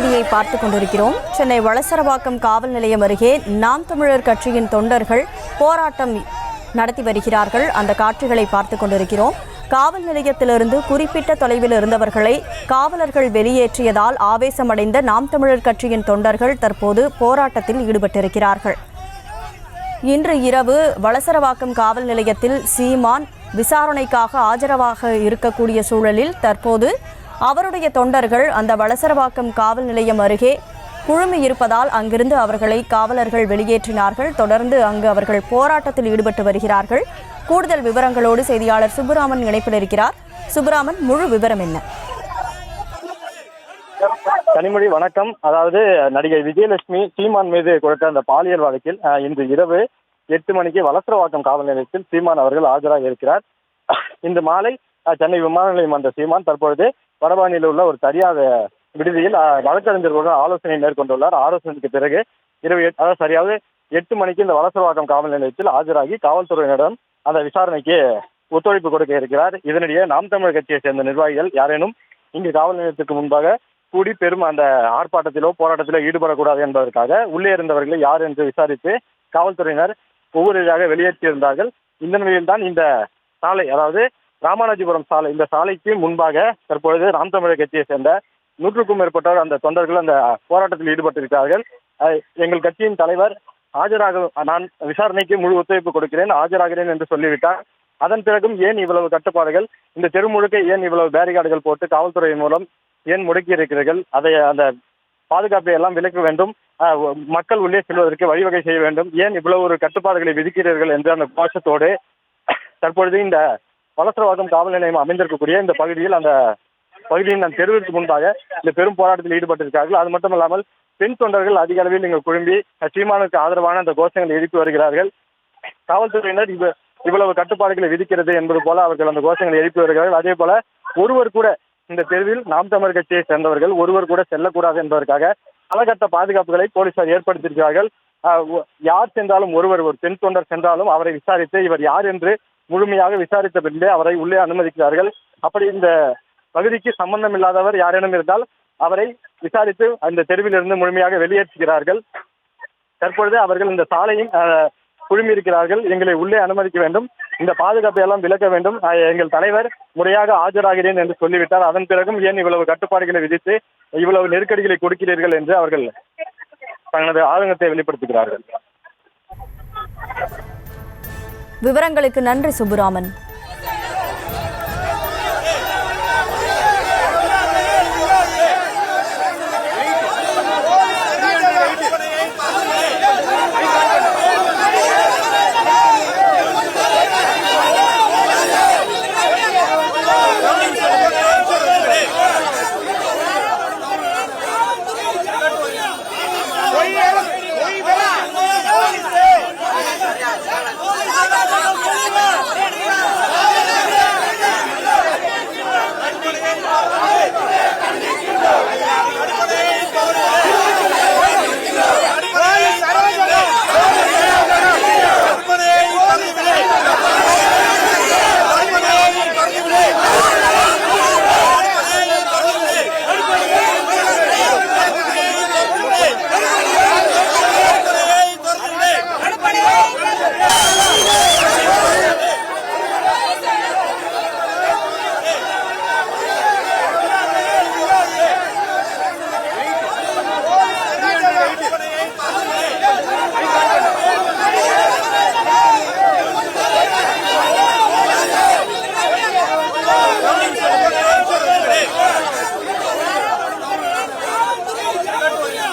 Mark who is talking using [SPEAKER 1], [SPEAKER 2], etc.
[SPEAKER 1] செய்தியை பார்த்துக் கொண்டிருக்கிறோம். சென்னை வளசரவாக்கம் காவல் நிலையம் அருகே நாம் தமிழர் கட்சியின் தொண்டர்கள் போராட்டம் நடத்தி வருகிறார்கள். அந்த காட்சிகளை பார்த்துக் கொண்டிருக்கிறோம். காவல் நிலையத்திலிருந்து குறிப்பிட்ட தொலைவில் இருந்தவர்களை காவலர்கள் வெளியேற்றியதால் ஆவேசமடைந்த நாம் தமிழர் கட்சியின் தொண்டர்கள் தற்போது போராட்டத்தில் ஈடுபட்டிருக்கிறார்கள். இன்று இரவு வளசரவாக்கம் காவல் நிலையத்தில் சீமான் விசாரணைக்காக ஆஜராக இருக்கக்கூடிய சூழலில் தற்போது அவருடைய தொண்டர்கள் அந்த வளசரவாக்கம் காவல் நிலையம் அருகே குழுமி இருப்பதால் அங்கிருந்து அவர்களை காவலர்கள் வெளியேற்றினார்கள். தொடர்ந்து அங்கு அவர்கள் போராட்டத்தில் ஈடுபட்டு வருகிறார்கள். கூடுதல் விவரங்களோடு செய்தியாளர் சுப்புராமன் இணைப்பில் இருக்கிறார். சுப்புராமன், முழு விவரம் என்ன?
[SPEAKER 2] கனிமொழி வணக்கம். அதாவது நடிகை விஜயலட்சுமி சீமான் மீது கொடுத்த அந்த பாலியல் வழக்கில் இன்று இரவு 8 மணிக்கு வளசரவாக்கம் காவல் நிலையத்தில் சீமான் அவர்கள் ஆஜராக இருக்கிறார். இன்று மாலை சென்னை விமான நிலையம் வந்த சீமான் தற்பொழுது வடபழனியில் உள்ள ஒரு தனியார் விடுதியில் வழக்கறிஞர்களுடன் ஆலோசனை மேற்கொண்டுள்ளார். ஆலோசனைக்கு பிறகு இரவு சரியாக 8 மணிக்கு இந்த வளசரவாக்கம் காவல் நிலையத்தில் ஆஜராகி காவல்துறையினரிடம் அந்த விசாரணைக்கு ஒத்துழைப்பு கொடுக்க இருக்கிறார். இதனிடையே நாம் தமிழர் கட்சியை சேர்ந்த நிர்வாகிகள் யாரேனும் இங்கு காவல் நிலையத்திற்கு முன்பாக கூடி பெரும் அந்த ஆர்ப்பாட்டத்திலோ போராட்டத்திலோ ஈடுபடக்கூடாது என்பதற்காக உள்ளே இருந்தவர்களை யார் என்று விசாரித்து காவல்துறையினர் ஒவ்வொருவராக வெளியேற்றியிருந்தார்கள். இந்த நிலையில்தான் இந்த சாலை, அதாவது ராமானுஜபுரம் சாலை, இந்த சாலைக்கு முன்பாக தற்பொழுது நாம் தமிழர் கட்சியை சேர்ந்த 100க்கும் மேற்பட்டவர் அந்த தொண்டர்கள் அந்த போராட்டத்தில் ஈடுபட்டிருக்கிறார்கள். எங்கள் கட்சியின் தலைவர் நான் விசாரணைக்கு முழு ஒத்துழைப்பு கொடுக்கிறேன், ஆஜராகிறேன் என்று சொல்லிவிட்டார். அதன் பிறகும் ஏன் இவ்வளவு கட்டுப்பாடுகள், இந்த தெரு முழுக்க ஏன் இவ்வளவு பேரிகார்டுகள் போட்டு காவல்துறை மூலம் ஏன் முடக்கி இருக்கிறீர்கள், அதை அந்த பாதுகாப்பை எல்லாம் விலக்க வேண்டும், மக்கள் உள்ளே செல்வதற்கு வழிவகை செய்ய வேண்டும், ஏன் இவ்வளவு ஒரு கட்டுப்பாடுகளை விதிக்கிறீர்கள் என்று அந்த கோஷத்தோடு தற்பொழுது இந்த வளசரவாக்கம் காவல் நிலையம் அமைந்திருக்கக்கூடிய இந்த பகுதியில் அந்த பகுதியின் அந்த தெருவிற்கு முன்பாக இந்த பெரும் போராட்டத்தில் ஈடுபட்டிருக்கிறார்கள். அது மட்டும் இல்லாமல் பெண் தொண்டர்கள் அதிக அளவில் இங்கு குழும்பி சீமானுக்கு ஆதரவான அந்த கோஷங்களை எழுப்பி வருகிறார்கள். காவல்துறையினர் இவ்வளவு கட்டுப்பாடுகளை விதிக்கிறது என்பது போல அவர்கள் அந்த கோஷங்களை எழுப்பி வருகிறார்கள். அதே போல ஒருவர் கூட இந்த தெருவில் நாம் தமிழர் கட்சியை சேர்ந்தவர்கள் ஒருவர் கூட செல்லக்கூடாது என்பதற்காக பலகட்ட பாதுகாப்புகளை போலீசார் ஏற்படுத்தியிருக்கிறார்கள். யார் சென்றாலும் ஒரு பெண் தொண்டர் சென்றாலும் அவரை விசாரித்து இவர் யார் என்று முழுமையாக விசாரித்த பின்பே அவரை உள்ளே அனுமதிக்கிறார்கள். அப்படி இந்த பகுதிக்கு சம்பந்தம் இல்லாதவர் யாரேனும் இருந்தால் அவரை விசாரித்து அந்த தெருவில் இருந்து முழுமையாக வெளியேற்றுகிறார்கள். தற்பொழுது அவர்கள் இந்த சாலையும் குழுமியிருக்கிறார்கள். எங்களை உள்ளே அனுமதிக்க வேண்டும், இந்த பாதுகாப்பை எல்லாம் விலக்க வேண்டும், எங்கள் தலைவர் முறையாக ஆஜராகிறேன் என்று சொல்லிவிட்டார். அதன் பிறகும் ஏன் இவ்வளவு கட்டுப்பாடுகளை விதித்து இவ்வளவு நெருக்கடிகளை கொடுக்கிறீர்கள் என்று அவர்கள் தங்களது ஆதங்கத்தை வெளிப்படுத்துகிறார்கள்.
[SPEAKER 1] விவரங்களுக்கு நன்றி சுப்புராமன்.